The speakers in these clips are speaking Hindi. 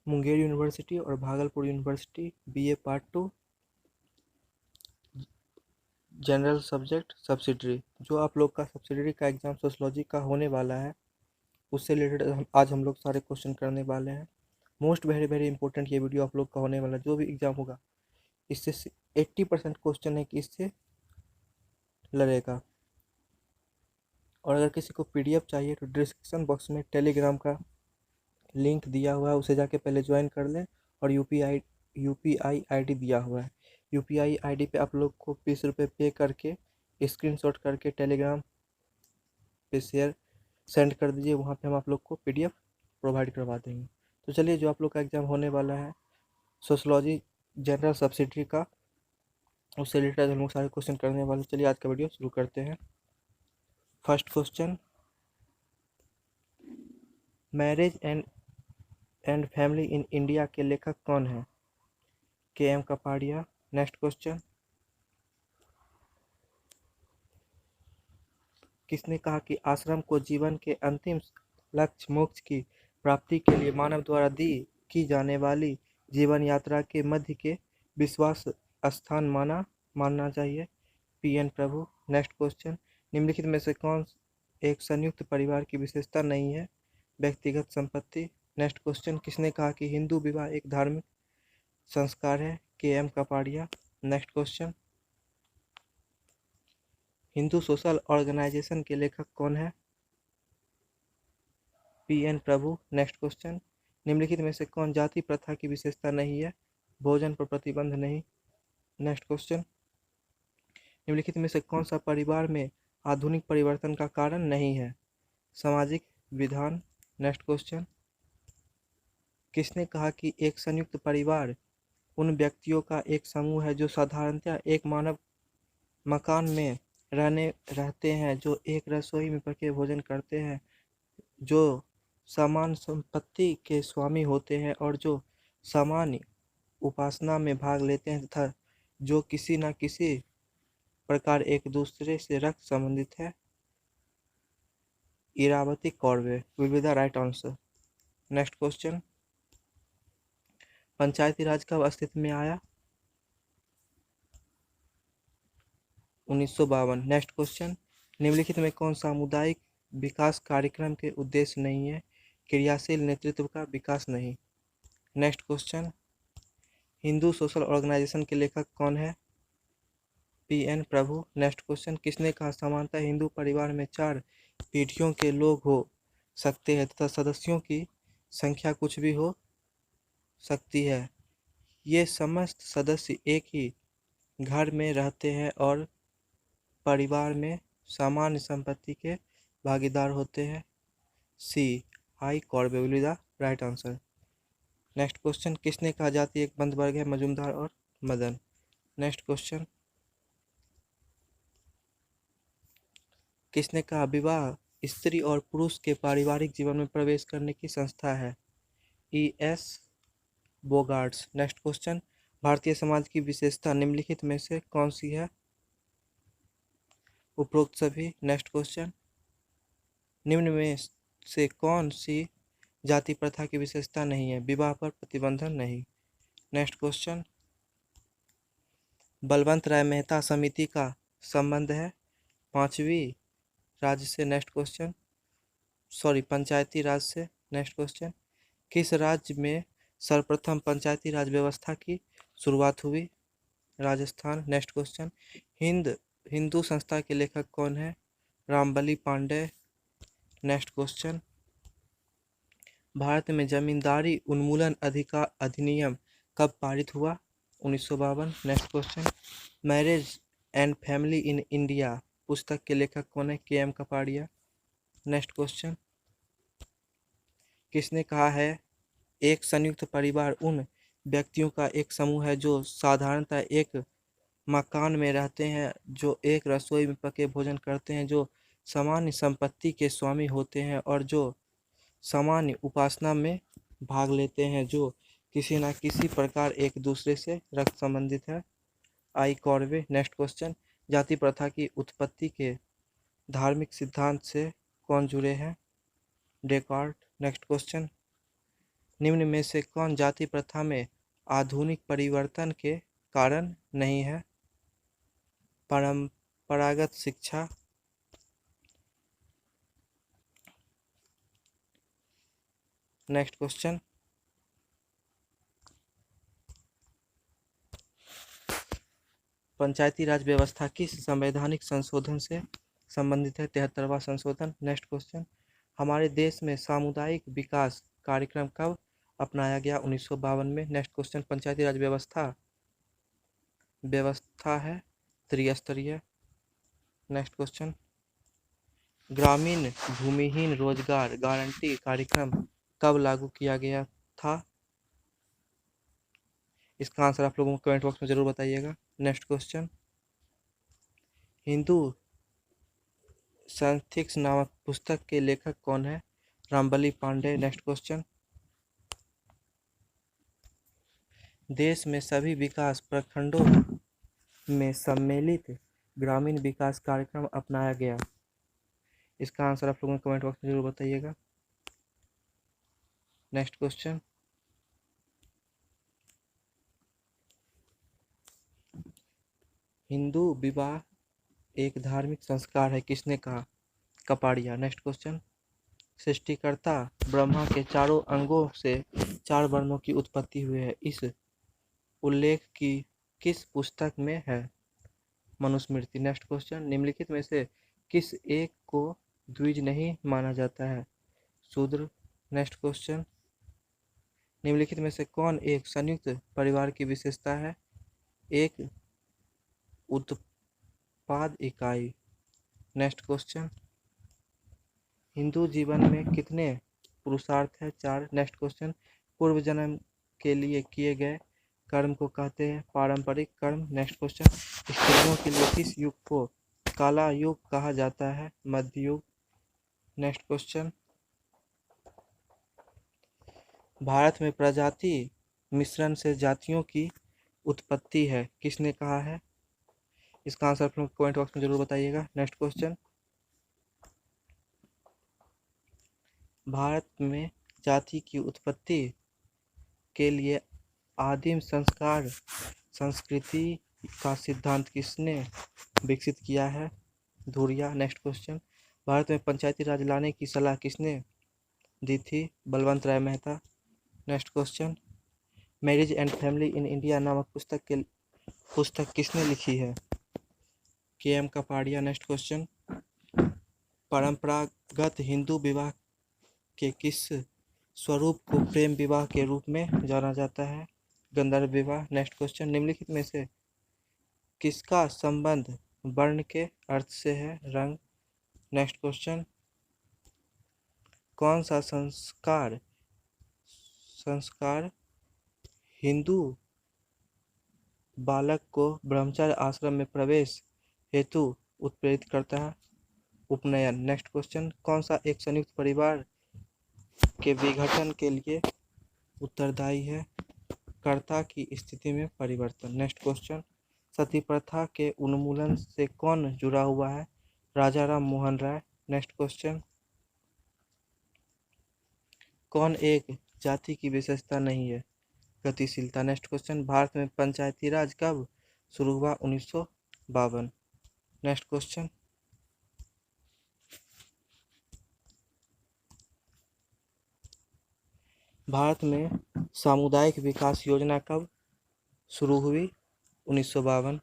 मुंगेर यूनिवर्सिटी और Bhagalpur university BA part 2 general subject subsidiary. जो आप लोग का सब्सिडरी का एग्ज़ाम सोशलॉजी का होने वाला है, उससे रिलेटेड आज हम लोग सारे क्वेश्चन करने वाले हैं। मोस्ट वेरी वेरी इंपॉर्टेंट ये वीडियो आप लोग का होने वाला है। जो भी एग्ज़ाम होगा इससे 80% क्वेश्चन है कि इससे लड़ेगा। और अगर किसी को पीडीएफ चाहिए तो डिस्क्रिप्शन बॉक्स में टेलीग्राम का लिंक दिया हुआ है, उसे जाके पहले ज्वाइन कर लें। और यूपीआई आईडी दिया हुआ है। यूपीआई आईडी पे आप लोग को 20 रुपये पे करके स्क्रीनशॉट करके टेलीग्राम पे सेंड कर दीजिए। वहाँ पे हम आप लोग को पीडीएफ प्रोवाइड करवा देंगे। तो चलिए, जो आप लोग का एग्ज़ाम होने वाला है सोशलॉजी जनरल सब्सिडरी का, उससे रिलेटेड हम लोग सारे क्वेश्चन करने वाले। चलिए आज का वीडियो शुरू करते हैं। First question, marriage and family in India के लेखक कौन है? के.एम. कपाड़िया। नेक्स्ट क्वेश्चन, किसने कहा कि आश्रम को जीवन के अंतिम लक्ष्य मोक्ष की प्राप्ति के लिए मानव द्वारा की जाने वाली जीवन यात्रा के मध्य के विश्वास स्थान मानना चाहिए? पी.एन. प्रभु। नेक्स्ट क्वेश्चन, निम्नलिखित में से कौन एक संयुक्त परिवार की विशेषता नहीं है? व्यक्तिगत संपत्ति। नेक्स्ट क्वेश्चन, किसने कहा कि हिंदू विवाह एक धार्मिक संस्कार है? K M. Kapadia. Next question, Hindu social organisation के लेखक कौन है? पी.एन. प्रभु। नेक्स्ट क्वेश्चन, निम्नलिखित में से कौन जाति प्रथा की विशेषता नहीं है? भोजन पर प्रतिबंध नहीं। नेक्स्ट क्वेश्चन, निम्नलिखित में से कौन सा परिवार में आधुनिक परिवर्तन का कारण नहीं है? सामाजिक विधान। नेक्स्ट क्वेश्चन, किसने कहा कि एक संयुक्त परिवार उन व्यक्तियों का एक समूह है जो साधारणतः एक मानव मकान में रहते हैं, जो एक रसोई में पके भोजन करते हैं, जो समान संपत्ति के स्वामी होते हैं और जो सामान्य उपासना में भाग लेते हैं, तथा जो किसी न किसी प्रकार एक दूसरे से रक्त संबंधित है? Irawati Karve will be the right answer. Next question, Panchayati Raj कब अस्तित्व में आया? 1952। नेक्स्ट क्वेश्चन, निम्नलिखित में कौन सामुदायिक विकास कार्यक्रम के उद्देश्य नहीं है? क्रियाशील नेतृत्व का विकास नहीं। Next question, Hindu social organisation के लेखक कौन है? पी.एन. प्रभु। नेक्स्ट क्वेश्चन, किसने कहा सामान्यतः हिंदू परिवार में 4 पीढ़ियों के लोग हो सकते हैं तथा सदस्यों की संख्या कुछ भी हो सकती है? ये समस्त सदस्य एक ही घर में रहते हैं और परिवार में सामान्य संपत्ति के भागीदार होते हैं। C I Karve will be the right answer. Next question, किसने कहा जाति एक बंद वर्ग है? मजूमदार और मदन। नेक्स्ट क्वेश्चन, किसने कहा विवाह स्त्री और पुरुष के पारिवारिक जीवन में प्रवेश करने की संस्था है? E.S. Bogardus. Next question, Bharatiya Samaj की विशेषता निम्नलिखित में से कौन सी है? उपरोक्त सभी। नेक्स्ट क्वेश्चन, निम्न में से कौन सी जाति प्रथा की विशेषता नहीं है? विवाह पर प्रतिबंधन नहीं। नेक्स्ट क्वेश्चन, बलवंत राय मेहता समिति का संबंध है 5वीं राज्य से? नेक्स्ट क्वेश्चन, पंचायती राज से। नेक्स्ट क्वेश्चन, किस राज्य में सर्वप्रथम पंचायती राज व्यवस्था की शुरुआत हुई? राजस्थान। नेक्स्ट क्वेश्चन, हिंदू संस्था के लेखक कौन है? रामबली पांडे। नेक्स्ट क्वेश्चन, भारत में जमींदारी उन्मूलन अधिनियम कब पारित हुआ? 1952। Next question, marriage and family in India पुस्तक के लेखक कौन है? के.एम. कपाड़िया। नेक्स्ट क्वेश्चन, किसने कहा है एक संयुक्त परिवार उन व्यक्तियों का एक समूह है जो साधारणतः एक मकान में रहते हैं, जो एक रसोई में पके भोजन करते हैं, जो सामान्य संपत्ति के स्वामी होते हैं और जो सामान्य उपासना में भाग लेते हैं, जो किसी न किसी प्रकार एक दूसरे से रक्त संबंधित है? आई कॉर्वे। नेक्स्ट क्वेश्चन, जाति प्रथा की उत्पत्ति के धार्मिक सिद्धांत से कौन जुड़े हैं? डेकार्ट। नेक्स्ट क्वेश्चन, निम्न में से कौन जाति प्रथा में आधुनिक परिवर्तन के कारण नहीं है? परंपरागत शिक्षा, नेक्स्ट क्वेश्चन, पंचायती राज व्यवस्था किस संवैधानिक संशोधन से संबंधित है? 73वां संशोधन। नेक्स्ट क्वेश्चन, हमारे देश में सामुदायिक विकास कार्यक्रम कब अपनाया गया? 1952 में। नेक्स्ट क्वेश्चन, पंचायती राज व्यवस्था है त्रिस्तरीय। नेक्स्ट क्वेश्चन, ग्रामीण भूमिहीन रोजगार गारंटी कार्यक्रम कब लागू किया गया था? इसका आंसर आप लोगों को कमेंट बॉक्स में जरूर बताइएगा। नेक्स्ट क्वेश्चन, हिंदू सेंथिक्स नामक पुस्तक के लेखक कौन है? रामबली पांडे। नेक्स्ट क्वेश्चन, देश में सभी विकास प्रखंडों में सम्मिलित ग्रामीण विकास कार्यक्रम अपनाया गया। इसका आंसर आप लोगों को कमेंट बॉक्स में जरूर बताइएगा। नेक्स्ट क्वेश्चन, हिंदू विवाह एक धार्मिक संस्कार है, किसने कहा? कपाड़िया। नेक्स्ट क्वेश्चन, सृष्टिकर्ता ब्रह्मा के चारों अंगों से 4 वर्णों की उत्पत्ति हुई है, इस उल्लेख की किस पुस्तक में है? मनुस्मृति। नेक्स्ट क्वेश्चन, निम्नलिखित में से किस एक को द्विज नहीं माना जाता है? शूद्र। नेक्स्ट क्वेश्चन, निम्नलिखित में से कौन एक संयुक्त परिवार की विशेषता है? एक उत्पाद इकाई। नेक्स्ट क्वेश्चन, हिंदू जीवन में कितने पुरुषार्थ है? 4। नेक्स्ट क्वेश्चन, पूर्व जन्म के लिए किए गए कर्म को कहते हैं पारंपरिक कर्म। नेक्स्ट क्वेश्चन, स्त्रियों के लिए किस युग को काला युग कहा जाता है? मध्य युग। नेक्स्ट क्वेश्चन, भारत में प्रजाति मिश्रण से जातियों की उत्पत्ति है, किसने कहा है? इसका आंसर आप लोग कमेंट बॉक्स में जरूर बताइएगा। नेक्स्ट क्वेश्चन, भारत में जाति की उत्पत्ति के लिए आदिम संस्कार संस्कृति का सिद्धांत किसने विकसित किया है? धुरिया। नेक्स्ट क्वेश्चन, भारत में पंचायती राज लाने की सलाह किसने दी थी? Balwant Rai Mehta. Next question, marriage and family in India नामक पुस्तक किसने लिखी है? के.एम. कपाड़िया। नेक्स्ट क्वेश्चन, परंपरागत हिंदू विवाह के किस स्वरूप को प्रेम विवाह के रूप में जाना जाता है? गंधर्व विवाह। नेक्स्ट क्वेश्चन, निम्नलिखित में से किसका संबंध वर्ण के अर्थ से है? रंग। नेक्स्ट क्वेश्चन, कौन सा संस्कार हिंदू बालक को ब्रह्मचर्य आश्रम में प्रवेश हेतु उत्प्रेरित करता है? उपनयन। नेक्स्ट क्वेश्चन, कौन सा एक संयुक्त परिवार के विघटन के लिए उत्तरदायी है? कर्ता की स्थिति में परिवर्तन। नेक्स्ट क्वेश्चन, सती प्रथा के उन्मूलन से कौन जुड़ा हुआ है? राजा राम मोहन राय। नेक्स्ट क्वेश्चन, कौन एक जाति की विशेषता नहीं है? गतिशीलता। नेक्स्ट क्वेश्चन, भारत में पंचायती राज कब शुरू हुआ? 1952। नेक्स्ट क्वेश्चन, भारत में सामुदायिक विकास योजना कब शुरू हुई? 1952।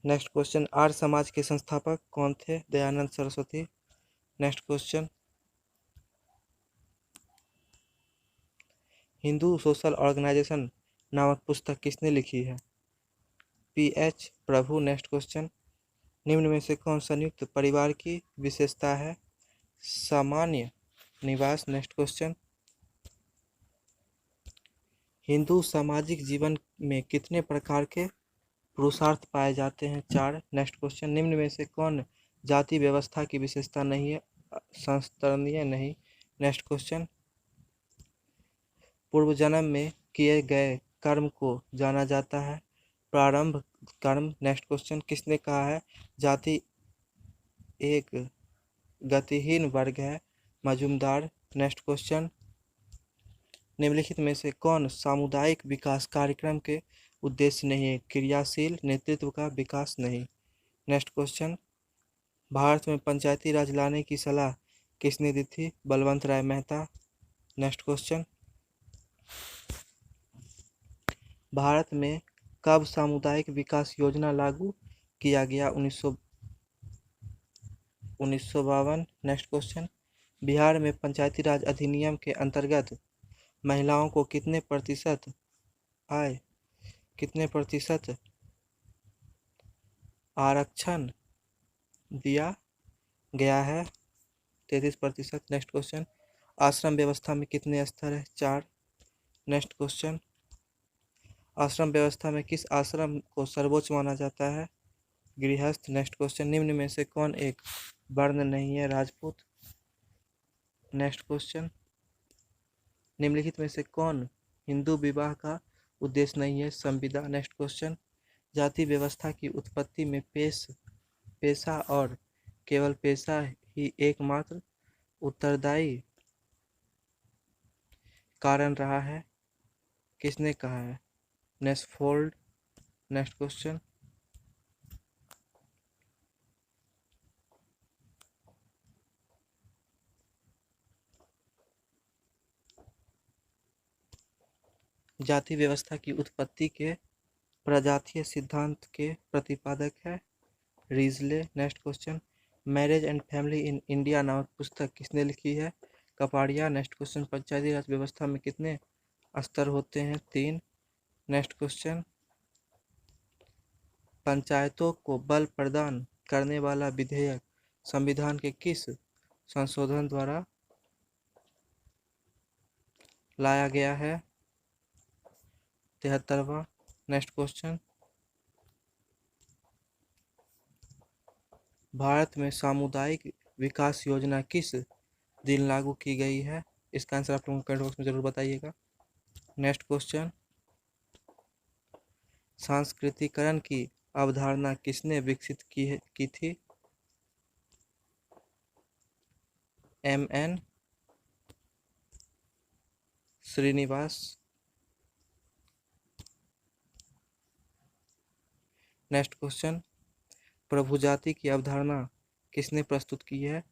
नेक्स्ट क्वेश्चन, आर्य समाज के संस्थापक कौन थे? Dayanand Saraswati. Next question, Hindu social organization नामक पुस्तक किसने लिखी है? पी.एच. प्रभु। नेक्स्ट क्वेश्चन, निम्न में से कौन संयुक्त परिवार की विशेषता है? सामान्य निवास। नेक्स्ट क्वेश्चन, हिंदू सामाजिक जीवन में कितने प्रकार के पुरुषार्थ पाए जाते हैं? 4। नेक्स्ट क्वेश्चन, निम्न में से कौन जाति व्यवस्था की विशेषता नहीं है? संस्तरणीय नहीं। नेक्स्ट क्वेश्चन, पूर्व जन्म में किए गए कर्म को जाना जाता है प्रारंभ कर्म। नेक्स्ट क्वेश्चन, किसने कहा है जाति एक गतिहीन वर्ग है? मजूमदार। नेक्स्ट क्वेश्चन, निम्नलिखित में से कौन सामुदायिक विकास कार्यक्रम के उद्देश्य नहीं है? क्रियाशील नेतृत्व का विकास नहीं। नेक्स्ट क्वेश्चन, भारत में पंचायती राज लाने की सलाह किसने दी थी? बलवंत राय मेहता। नेक्स्ट क्वेश्चन, भारत में कब सामुदायिक विकास योजना लागू किया गया? 1952। नेक्स्ट क्वेश्चन, बिहार में पंचायती राज अधिनियम के अंतर्गत महिलाओं को कितने प्रतिशत आरक्षण दिया गया है? 33%। नेक्स्ट क्वेश्चन, आश्रम व्यवस्था में कितने स्तर है? 4। नेक्स्ट क्वेश्चन, आश्रम व्यवस्था में किस आश्रम को सर्वोच्च माना जाता है? गृहस्थ। नेक्स्ट क्वेश्चन, निम्न में से कौन एक वर्ण नहीं है? राजपूत। नेक्स्ट क्वेश्चन, निम्नलिखित में से कौन हिंदू विवाह का उद्देश्य नहीं है? संविदा। नेक्स्ट क्वेश्चन, जाति व्यवस्था की उत्पत्ति में पेशा और केवल पेशा ही एकमात्र उत्तरदायी कारण रहा है, किसने कहा है? नेस्फोल्ड। नेक्स्ट क्वेश्चन, जाति व्यवस्था की उत्पत्ति के प्रजातीय सिद्धांत के प्रतिपादक है Risley. Next question, marriage and family in India नामक पुस्तक किसने लिखी है? कपाड़िया। नेक्स्ट क्वेश्चन, पंचायती राज व्यवस्था में कितने स्तर होते हैं? 3। नेक्स्ट क्वेश्चन, पंचायतों को बल प्रदान करने वाला विधेयक संविधान के किस संशोधन द्वारा लाया गया है? 73वां। नेक्स्ट क्वेश्चन, भारत में सामुदायिक विकास योजना किस दिन लागू की गई है? इसका आंसर आप लोगों को कमेंट बॉक्स में जरूर बताइएगा। नेक्स्ट क्वेश्चन, सांस्कृतिकरण की अवधारणा किसने विकसित की थी? M.N. श्रीनिवास। नेक्स्ट क्वेश्चन, प्रभुजाति की अवधारणा किसने प्रस्तुत की है?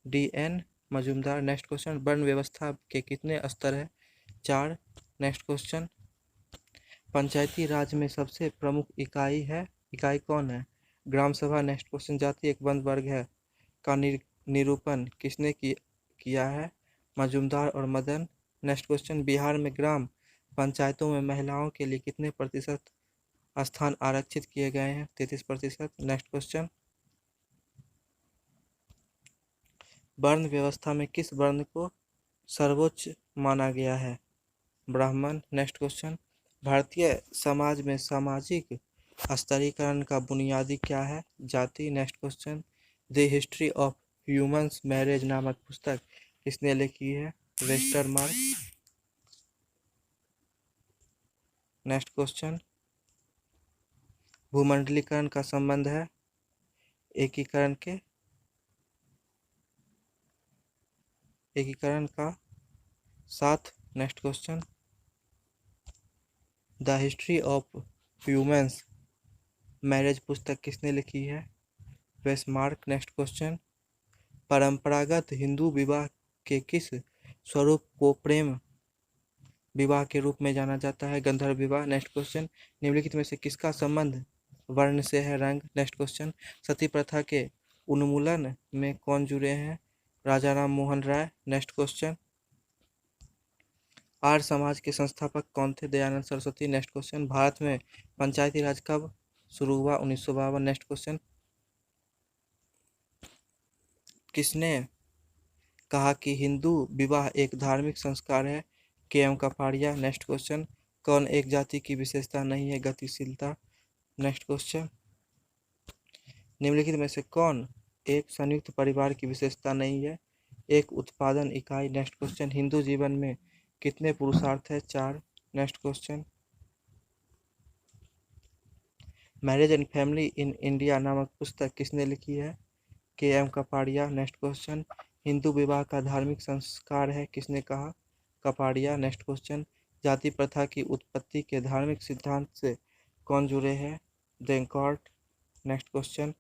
D.N. मजूमदार। नेक्स्ट क्वेश्चन, वर्ण व्यवस्था के कितने स्तर है? 4। नेक्स्ट क्वेश्चन, पंचायती राज में सबसे प्रमुख इकाई कौन है? ग्राम सभा। नेक्स्ट क्वेश्चन, जाति एक बंद वर्ग है का निरूपण किसने किया है? मजूमदार और मदन। नेक्स्ट क्वेश्चन, बिहार में ग्राम पंचायतों में महिलाओं के लिए कितने प्रतिशत स्थान आरक्षित किए गए हैं? 33%। नेक्स्ट क्वेश्चन, वर्ण व्यवस्था में किस वर्ण को सर्वोच्च माना गया है? ब्राह्मण। नेक्स्ट क्वेश्चन, भारतीय समाज में सामाजिक स्तरीकरण का बुनियादी क्या है? जाति। Next question, the history of humans marriage नामक पुस्तक किसने लिखी है? वेस्टरमार्क। नेक्स्ट क्वेश्चन, भूमंडलीकरण का संबंध है एकीकरण का साथ। Next question, the history of humans marriage पुस्तक किसने लिखी है? वेस्टमार्क। नेक्स्ट क्वेश्चन, परंपरागत हिंदू विवाह के किस स्वरूप को प्रेम विवाह के रूप में जाना जाता है? गंधर्व विवाह। नेक्स्ट क्वेश्चन, निम्नलिखित में से किसका संबंध वर्ण से है? रंग। नेक्स्ट क्वेश्चन, सती प्रथा के उन्मूलन में कौन जुड़े हैं? राजा राम मोहन राय। नेक्स्ट क्वेश्चन, आर्य समाज के संस्थापक कौन थे? दयानंद सरस्वती। नेक्स्ट क्वेश्चन, भारत में पंचायती राज कब शुरू हुआ? 1952। नेक्स्ट क्वेश्चन, किसने कहा कि हिंदू विवाह एक धार्मिक संस्कार है? K.M. कपाड़िया। नेक्स्ट क्वेश्चन, कौन एक जाति की विशेषता नहीं है? गतिशीलता। नेक्स्ट क्वेश्चन, निम्नलिखित में से कौन एक संयुक्त परिवार की विशेषता नहीं है? एक उत्पादन इकाई। नेक्स्ट क्वेश्चन, हिंदू जीवन में कितने पुरुषार्थ है? 4। Next question, marriage and family in India नामक पुस्तक किसने लिखी है? K.M. Kapadia. Next question, Hindu विवाह का धार्मिक संस्कार है, किसने कहा? कपाड़िया। नेक्स्ट क्वेश्चन, जाति प्रथा की उत्पत्ति के धार्मिक सिद्धांत से कौन जुड़े हैं? डेकार्ट। नेक्स्ट क्वेश्चन,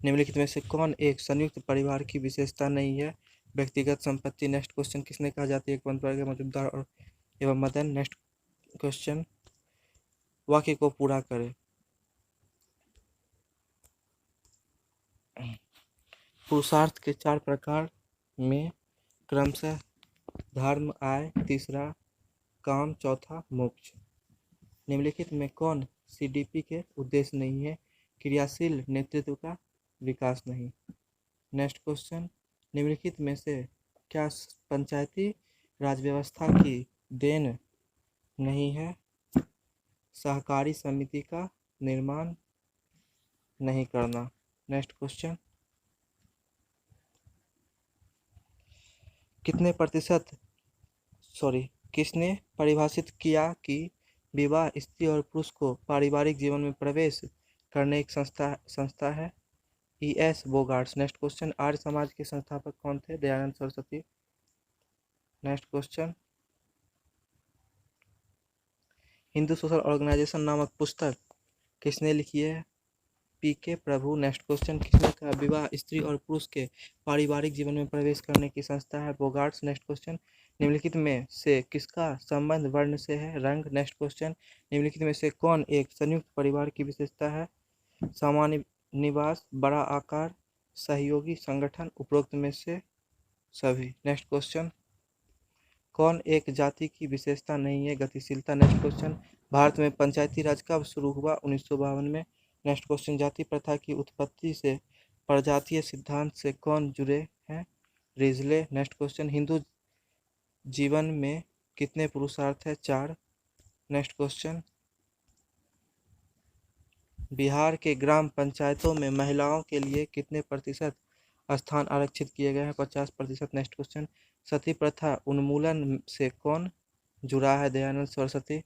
निम्नलिखित में से कौन एक संयुक्त परिवार की विशेषता नहीं है? व्यक्तिगत संपत्ति। नेक्स्ट क्वेश्चन, किसने कहा जाती है एक बंद वर्ग मौजूदार और एवं मदन? नेक्स्ट क्वेश्चन, वाक्य को पूरा करें। पुरुषार्थ के 4 प्रकार में क्रमशः धर्म, आय, तीसरा काम, चौथा मोक्ष। निम्नलिखित में कौन सीडीपी के उद्देश्य नहीं है? क्रियाशील नेतृत्व का विकास नहीं। नेक्स्ट क्वेश्चन, निम्नलिखित में से क्या पंचायती राज व्यवस्था की देन नहीं है? सहकारी समिति का निर्माण नहीं करना। नेक्स्ट क्वेश्चन, किसने परिभाषित किया कि विवाह स्त्री और पुरुष को पारिवारिक जीवन में प्रवेश करने एक संस्था है? E.S. Bogardus. Next question, Arya Samaj के संस्थापक कौन थे? Dayanand Saraswati. Next question, Hindu social organization नामक पुस्तक किसने लिखी है? P.K. प्रभु। नेक्स्ट क्वेश्चन, किसने कहा विवाह स्त्री और पुरुष के पारिवारिक जीवन में प्रवेश करने की संस्था है? बोगार्ट्स। नेक्स्ट क्वेश्चन, निम्नलिखित में से किसका संबंध वर्ण से है? रंग। नेक्स्ट क्वेश्चन, निम्नलिखित में से कौन एक संयुक्त परिवार की विशेषता है? सामान्य निवास, बड़ा आकार, सहयोगी संगठन, उपरोक्त में से सभी। नेक्स्ट क्वेश्चन, कौन एक जाति की विशेषता नहीं है? गतिशीलता। नेक्स्ट क्वेश्चन, भारत में पंचायती राज कब शुरू हुआ? 1952 में। नेक्स्ट क्वेश्चन, जाति प्रथा की उत्पत्ति से प्रजातीय सिद्धांत से कौन जुड़े हैं? रिजले। नेक्स्ट क्वेश्चन, हिंदू जीवन में कितने पुरुषार्थ है? 4। नेक्स्ट क्वेश्चन, बिहार के ग्राम पंचायतों में महिलाओं के लिए कितने प्रतिशत स्थान आरक्षित किए गए हैं? 50%। नेक्स्ट क्वेश्चन, सती प्रथा उन्मूलन से कौन जुड़ा है? Dayanand Saraswati.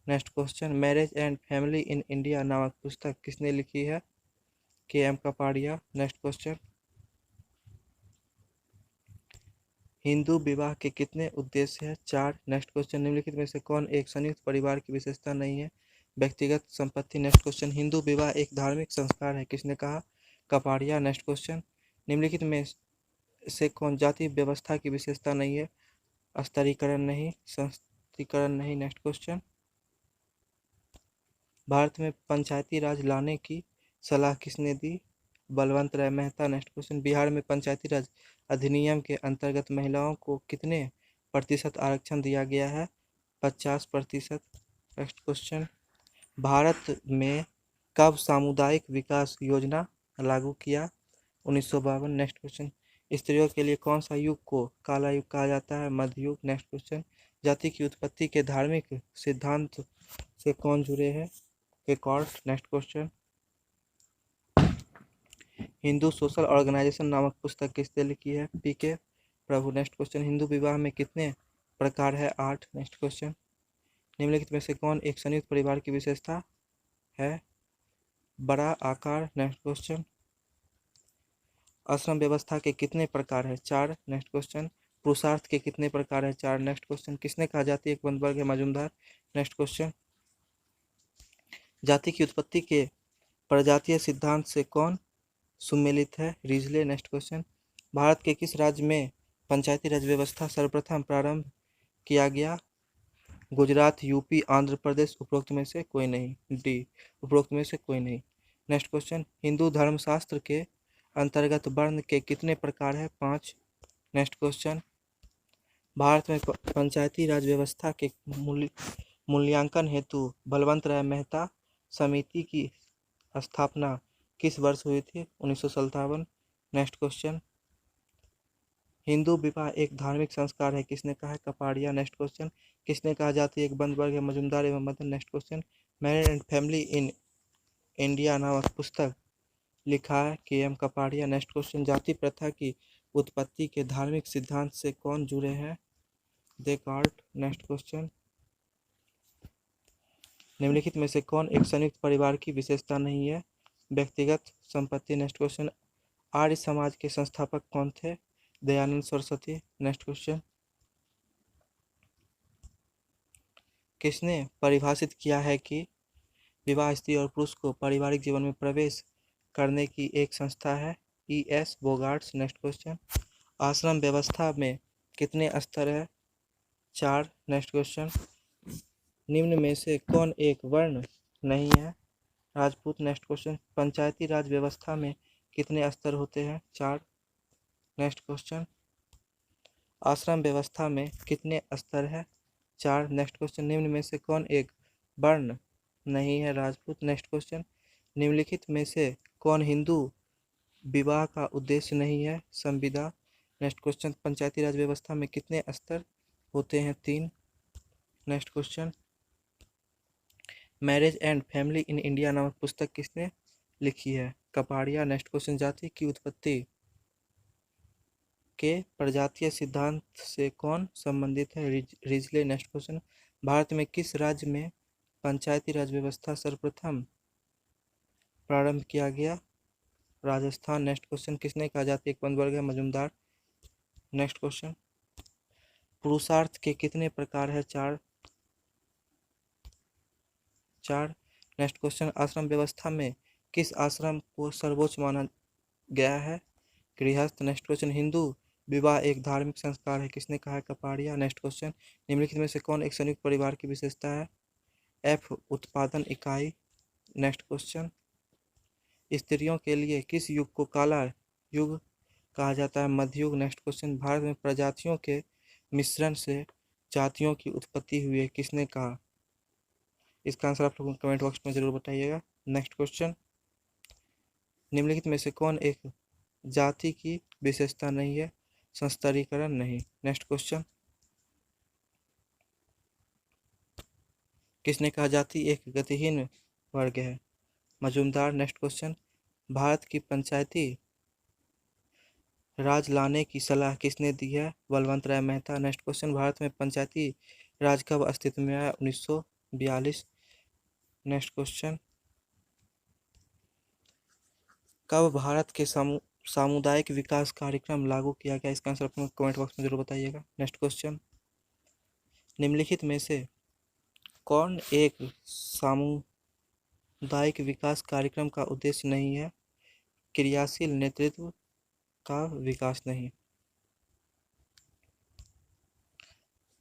Next question, marriage and family in India नामक पुस्तक किसने लिखी है? K.M. Kapadia. Next question, Hindu विवाह के कितने उद्देश्य हैं? 4। नेक्स्ट क्वेश्चन, निम्नलिखित में से कौन एक संयुक्त परिवार की विशेषता नहीं है? व्यक्तिगत संपत्ति। नेक्स्ट क्वेश्चन, हिंदू विवाह एक धार्मिक संस्कार है, किसने कहा? कपाड़िया। नेक्स्ट क्वेश्चन, निम्नलिखित में से कौन जाति व्यवस्था की विशेषता नहीं है? स्तरीकरण नहीं, संस्थीकरण नहीं। नेक्स्ट क्वेश्चन, भारत में पंचायती राज लाने की सलाह किसने दी? बलवंत राय मेहता। नेक्स्ट क्वेश्चन, बिहार में पंचायती राज अधिनियम के अंतर्गत महिलाओं को कितने प्रतिशत आरक्षण दिया गया है? 50%। नेक्स्ट क्वेश्चन, भारत में कब सामुदायिक विकास योजना लागू किया? 1952। नेक्स्ट क्वेश्चन, स्त्रियों के लिए कौन सा युग को काला युग कहा जाता है? मध्ययुग। नेक्स्ट क्वेश्चन, जाति की उत्पत्ति के धार्मिक सिद्धांत से कौन जुड़े हैं? Descartes. Next question, Hindu social organization नामक पुस्तक किसने लिखी है? P.K. प्रभु। नेक्स्ट क्वेश्चन, हिंदू विवाह में कितने प्रकार है? 8। नेक्स्ट क्वेश्चन, निम्नलिखित में से कौन एक संयुक्त परिवार की विशेषता है? बड़ा आकार। नेक्स्ट क्वेश्चन, आश्रम व्यवस्था के कितने प्रकार है? 4। नेक्स्ट क्वेश्चन, पुरुषार्थ के कितने प्रकार है? 4। नेक्स्ट क्वेश्चन, किसने कहा जाति एक बंद वर्ग है? मजूमदार। नेक्स्ट क्वेश्चन, जाति की उत्पत्ति के प्रजातीय सिद्धांत से कौन सुमेलित है? रिजले। नेक्स्ट क्वेश्चन, भारत के किस राज्य में पंचायती राज व्यवस्था सर्वप्रथम प्रारंभ किया गया? गुजरात, यूपी, आंध्र प्रदेश, उपरोक्त में से कोई नहीं। डी, उपरोक्त में से कोई नहीं। नेक्स्ट क्वेश्चन, हिंदू धर्मशास्त्र के अंतर्गत वर्ण के कितने प्रकार है? 5। नेक्स्ट क्वेश्चन, भारत में पंचायती राज व्यवस्था के मूल्यांकन हेतु बलवंत राय मेहता समिति की स्थापना किस वर्ष हुई थी? 1957। नेक्स्ट क्वेश्चन, हिंदू विवाह एक धार्मिक संस्कार है, किसने कहा है? कपाड़िया। नेक्स्ट क्वेश्चन, किसने कहा जाति एक बंद वर्ग है? मजूमदार एवं Madan. Next question, marriage and family in India नामक पुस्तक लिखा है? K.M. कपाड़िया। नेक्स्ट क्वेश्चन, जाति प्रथा की उत्पत्ति के धार्मिक सिद्धांत से कौन जुड़े हैं? डेकार्ट। नेक्स्ट क्वेश्चन, निम्नलिखित में से कौन एक संयुक्त परिवार की विशेषता नहीं है? व्यक्तिगत संपत्ति। नेक्स्ट क्वेश्चन, आर्य समाज के संस्थापक कौन थे? दयानंद सरस्वती। नेक्स्ट क्वेश्चन, किसने परिभाषित किया है कि विवाह स्त्री और पुरुष को पारिवारिक जीवन में प्रवेश करने की एक संस्था है? E.S. बोगार्ट्स। Next question. आश्रम व्यवस्था में कितने स्तर है? 4। Next question. निम्न में से कौन एक वर्ण नहीं है? राजपूत। Next question. पंचायती राज व्यवस्था में कितने स्तर होते हैं? 4। Next question. आश्रम व्यवस्था में कितने स्तर है? 4। Next question. निम्न में से कौन एक वर्ण नहीं है? राजपूत। Next question. निम्नलिखित में से कौन हिंदू विवाह का उद्देश्य नहीं है? संविदा। Next question. पंचायती राज व्यवस्था में कितने स्तर होते हैं? 3। Next question. Marriage and family in India नामक पुस्तक किसने लिखी है? कपाड़िया। Next question. जाति की उत्पत्ति के प्रजातीय सिद्धांत से कौन संबंधित है? रिजले। Next question. भारत में किस राज्य में पंचायती राज व्यवस्था सर्वप्रथम प्रारंभ किया गया? राजस्थान। Next question. किसने कहा जाति एक बंद वर्ग है? मजूमदार। Next question. पुरुषार्थ के कितने प्रकार है? 4। Next question. आश्रम व्यवस्था में किस आश्रम को सर्वोच्च माना गया है? गृहस्थ। Next question. हिंदू विवाह एक धार्मिक संस्कार है, किसने कहा है? कपाड़िया। Next question. निम्नलिखित में से कौन एक संयुक्त परिवार की विशेषता है? F उत्पादन इकाई। Next question. स्त्रियों के लिए किस युग को काला युग कहा जाता है? मध्ययुग। Next question. भारत में प्रजातियों के मिश्रण से जातियों की उत्पत्ति हुई है, किसने कहा? इसका आंसर आप लोग कमेंट बॉक्स में जरूर बताइएगा। Next question. निम्नलिखित में से कौन एक जाति की विशेषता नहीं है? संस्तरीकरण नहीं। Next question. किसने कहा जाति एक गतिहीन वर्ग है? मजूमदार। Next question. भारत की पंचायती राज लाने की सलाह किसने दी है? बलवंत राय मेहता। Next question. भारत में पंचायती राज कब अस्तित्व में आया? 1942। Next question. कब भारत के सामुदायिक विकास कार्यक्रम लागू किया गया? इसका आंसर अपने कमेंट बॉक्स में जरूर बताइएगा। Next question. निम्नलिखित में से कौन एक सामुदायिक विकास कार्यक्रम का उद्देश्य नहीं है? क्रियाशील नेतृत्व का विकास नहीं।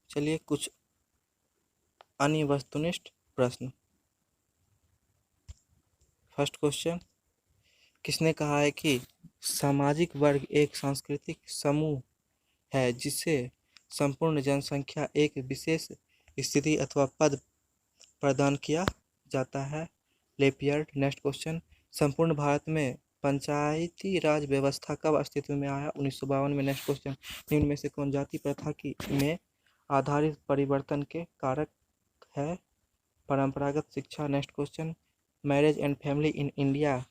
चलिए कुछ अन्य वस्तुनिष्ठ प्रश्न। First question. किसने कहा है कि सामाजिक वर्ग एक सांस्कृतिक समूह है जिसे संपूर्ण जनसंख्या एक विशेष स्थिति अथवा पद प्रदान किया जाता है? लेपियर्ड। Next question. संपूर्ण भारत में पंचायती राज व्यवस्था कब अस्तित्व में आया? 1952 में। Next question. निम्न में से कौन जाति प्रथा की में आधारित परिवर्तन के कारक है? परंपरागत शिक्षा। Next question. Marriage and family in India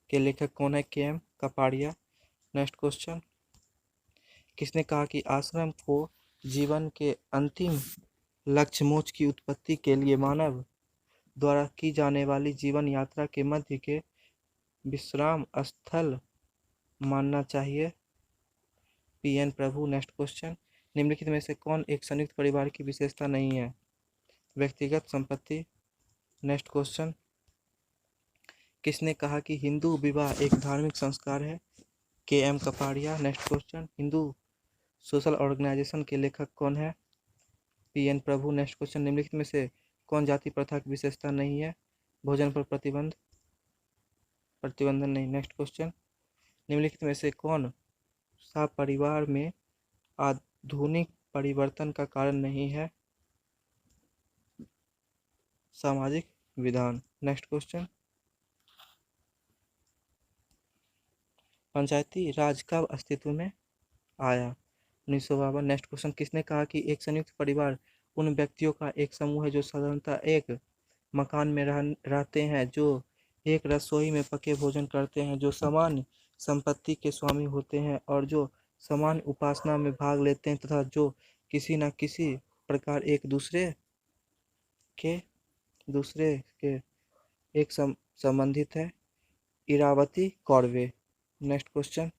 के लेखक कौन है? KM कपाड़िया। Next question. किसने कहा कि आश्रम को जीवन के अंतिम लक्ष्य मोक्ष की उत्पत्ति के लिए मानव द्वारा की जाने वाली जीवन यात्रा के मध्य के विश्राम स्थल मानना चाहिए? PN प्रभु। Next question. निम्नलिखित में से कौन एक संयुक्त परिवार की विशेषता नहीं है? व्यक्तिगत संपत्ति। Next question. किसने कहा कि हिंदू विवाह एक धार्मिक संस्कार है? KM Kapadia. Next question. Hindu social organisation के लेखक कौन है? PN प्रभु। Next question. निम्नलिखित में से कौन जाति प्रथा की विशेषता नहीं है? भोजन पर प्रतिबंधन नहीं। Next question. निम्नलिखित में से कौन सा परिवार में आधुनिक परिवर्तन का कारण नहीं है? सामाजिक विधान। Next question. पंचायती राज कब अस्तित्व में आया? 1952। Next question. किसने कहा कि एक संयुक्त परिवार उन व्यक्तियों का एक समूह है जो साधारणतः एक मकान में रहते हैं, जो एक रसोई में पके भोजन करते हैं, जो समान संपत्ति के स्वामी होते हैं और जो समान उपासना में भाग लेते हैं तथा जो किसी न किसी प्रकार एक दूसरे के एक संबंधित है? इरावती कॉर्वे। Next question.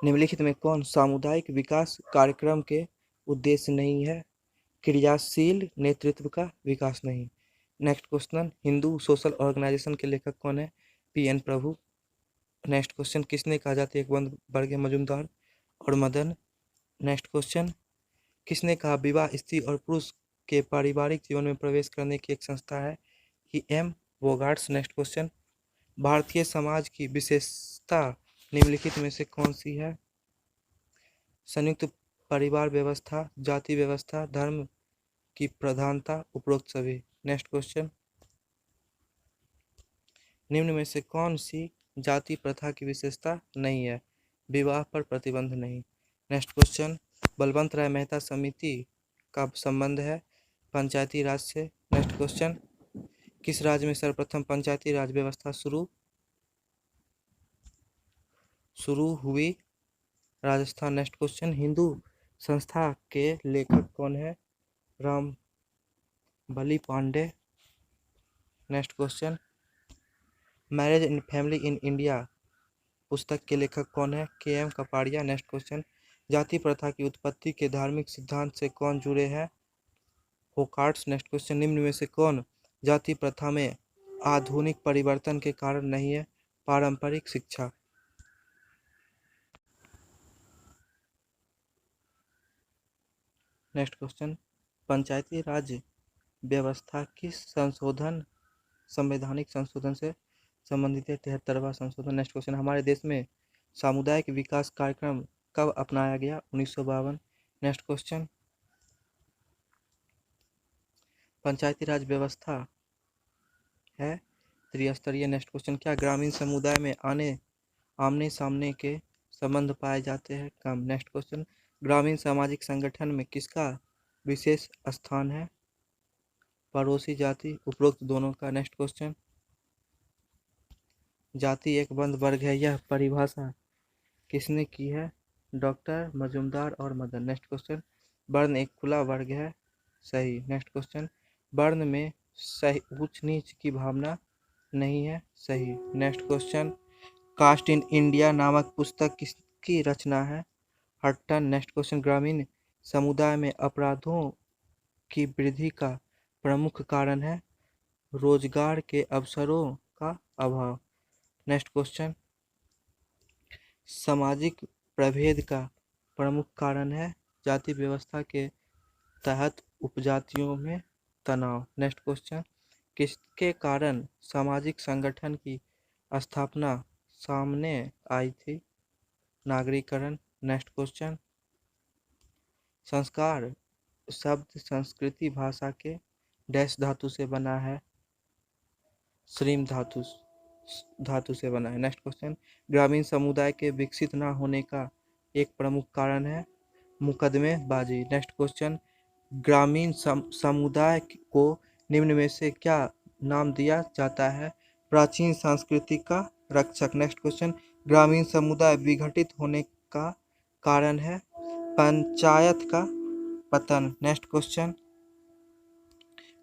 निम्नलिखित में कौन सामुदायिक विकास कार्यक्रम के उद्देश्य नहीं है? क्रियाशील नेतृत्व का विकास नहीं। Next question, Hindu social organisation के लेखक कौन है? पी.एन. प्रभु। नेक्स्ट क्वेश्चन, किसने कहा जाती है एक बंद बर्गे मजुमदार और मदन? नेक्स्ट क्वेश्चन, किसने कहा विवाह स्त्री और पुरुष के पारिवारिक जीवन में प्रवेश करने की एक संस्था है? E.M. वोगार्ट्स। Next question, Bharatiya Samaj की विशेषता निम्नलिखित में से कौन सी है? संयुक्त परिवार व्यवस्था, जाति व्यवस्था, धर्म की प्रधानता, उपरोक्त सभी। नेक्स्ट क्वेश्चन, निम्न में से कौन सी जाति प्रथा की विशेषता नहीं है? विवाह पर प्रतिबंध नहीं। नेक्स्ट क्वेश्चन, बलवंत राय मेहता समिति का संबंध है पंचायती राज से। नेक्स्ट क्वेश्चन, किस राज्य में सर्वप्रथम पंचायती राज व्यवस्था शुरू हुई? राजस्थान। नेक्स्ट क्वेश्चन, हिंदू संस्था के लेखक कौन है? Rambali Pandey. Next question, marriage and family in India पुस्तक के लेखक कौन है? K.M. कपाड़िया। नेक्स्ट क्वेश्चन, जाति प्रथा की उत्पत्ति के धार्मिक सिद्धांत से कौन जुड़े हैं? वोगार्ट्स। नेक्स्ट क्वेश्चन, निम्न में से कौन जाति प्रथा में आधुनिक परिवर्तन के कारण नहीं है? पारंपरिक शिक्षा। नेक्स्ट क्वेश्चन, पंचायती राज व्यवस्था किस संवैधानिक संशोधन से संबंधित है? 73वां संशोधन। नेक्स्ट क्वेश्चन, हमारे देश में सामुदायिक विकास कार्यक्रम कब अपनाया गया? 1952। नेक्स्ट क्वेश्चन, पंचायती राज व्यवस्था है त्रिस्तरीय। नेक्स्ट क्वेश्चन, क्या ग्रामीण समुदाय में आमने सामने के संबंध पाए जाते हैं? कम। नेक्स्ट क्वेश्चन, ग्रामीण सामाजिक संगठन में किसका विशेष स्थान है? पड़ोसी जाति, उपरोक्त दोनों का। नेक्स्ट क्वेश्चन, जाति एक बंद वर्ग है, यह परिभाषा किसने की है? डॉक्टर मजुमदार और मदन। नेक्स्ट क्वेश्चन, वर्ण एक खुला वर्ग है, सही। नेक्स्ट क्वेश्चन, वर्ण में सही ऊंच नीच की भावना नहीं है, सही। Next question, caste in India नामक पुस्तक किसकी रचना है? हट्टन। नेक्स्ट क्वेश्चन, ग्रामीण समुदाय में अपराधों की वृद्धि का प्रमुख कारण है रोजगार के अवसरों का अभाव। नेक्स्ट क्वेश्चन, सामाजिक प्रभेद का प्रमुख कारण है जाति व्यवस्था के तहत उपजातियों में तनाव। नेक्स्ट क्वेश्चन, किसके कारण सामाजिक संगठन की स्थापना सामने आई थी? नागरीकरण। नेक्स्ट क्वेश्चन, संस्कार शब्द संस्कृति भाषा के डैश धातु से बना है? श्रीम धातु से बना है। नेक्स्ट क्वेश्चन, ग्रामीण समुदाय के विकसित न होने का एक प्रमुख कारण है मुकदमेबाजी। नेक्स्ट क्वेश्चन, ग्रामीण समुदाय को निम्न में से क्या नाम दिया जाता है? प्राचीन संस्कृति का रक्षक। नेक्स्ट क्वेश्चन, ग्रामीण समुदाय विघटित होने का कारण है पंचायत का पतन। नेक्स्ट क्वेश्चन,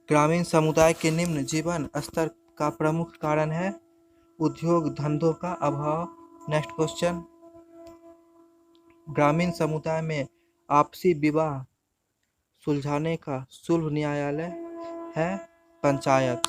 ग्रामीण समुदाय के निम्न जीवन स्तर का प्रमुख कारण है उद्योग धंधों का अभाव। नेक्स्ट क्वेश्चन, ग्रामीण समुदाय में आपसी विवाद सुलझाने का सुलह न्यायालय है पंचायत।